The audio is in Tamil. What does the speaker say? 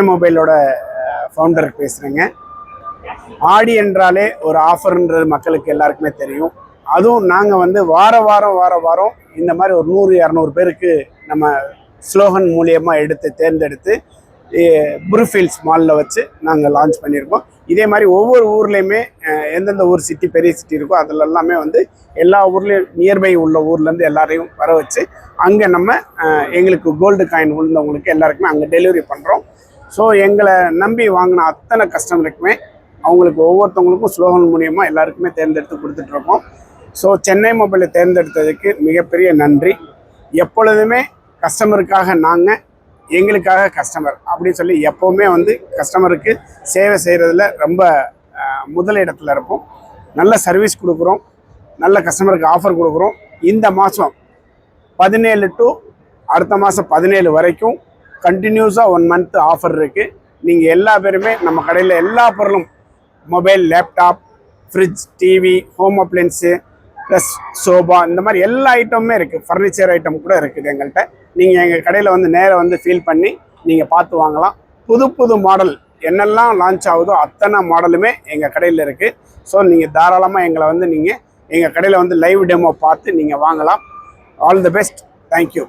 மொபைலோட ஃபவுண்டர் பேசுகிறேங்க. ஆடி என்றாலே ஒரு ஆஃபர்ன்றது மக்களுக்கு எல்லாருக்குமே தெரியும். அதுவும் நாங்கள் வந்து வார வாரம் இந்த மாதிரி ஒரு 100-200 பேருக்கு நம்ம ஸ்லோகன் மூலியமாக தேர்ந்தெடுத்து புருஃபீல்ட்ஸ் மாலில் வச்சு நாங்கள் லான்ச் பண்ணியிருக்கோம். இதே மாதிரி ஒவ்வொரு ஊர்லேயுமே எந்தெந்த ஊர் சிட்டி பெரிய சிட்டி இருக்கோ அதில் எல்லாமே வந்து எல்லா ஊர்லேயும் நியர்பை உள்ள ஊர்லேருந்து எல்லாரையும் வர வச்சு அங்கே நம்ம எங்களுக்கு கோல்டு காயின் விழுந்தவங்களுக்கு எல்லாருக்குமே அங்கே டெலிவரி பண்ணுறோம். ஸோ எங்களை நம்பி வாங்கின அத்தனை கஸ்டமருக்குமே அவங்களுக்கு ஒவ்வொருத்தவங்களுக்கும் ஸ்லோகன் மூலியமாக எல்லாருக்குமே தேர்ந்தெடுத்து கொடுத்துட்ருக்கோம். ஸோ சென்னை மொபைலை தேர்ந்தெடுத்ததுக்கு மிகப்பெரிய நன்றி. எப்பொழுதுமே கஸ்டமருக்காக நாங்கள், எங்களுக்காக கஸ்டமர் அப்படின்னு சொல்லி எப்போவுமே வந்து கஸ்டமருக்கு சேவை செய்கிறதுல ரொம்ப முதலிடத்தில் இருப்போம். நல்ல சர்வீஸ் கொடுக்குறோம், நல்ல கஸ்டமருக்கு ஆஃபர் கொடுக்குறோம். இந்த மாதம் 17 டு அடுத்த மாதம் 17 வரைக்கும் கண்டினியூஸாக 1 மந்த் ஆஃபர் இருக்குது. நீங்கள் எல்லா பேருமே நம்ம கடையில் எல்லா பொருளும் mobile, laptop, fridge, TV, home appliances plus sofa, இந்த மாதிரி எல்லா ஐட்டமுமே இருக்குது. ஃபர்னிச்சர் ஐட்டம் கூட இருக்குது எங்கள்கிட்ட. நீங்கள் எங்கள் கடையில் வந்து நேராக வந்து ஃபீல் பண்ணி நீங்கள் பார்த்து வாங்கலாம். புது மாடல் என்னெல்லாம் லான்ச் ஆகுதோ அத்தனை மாடலுமே எங்கள் கடையில் இருக்குது. ஸோ நீங்கள் தாராளமாக எங்களை வந்து நீங்கள் எங்கள் கடையில் வந்து லைவ் டெமோ பார்த்து நீங்கள் வாங்கலாம். All the best. தேங்க்யூ.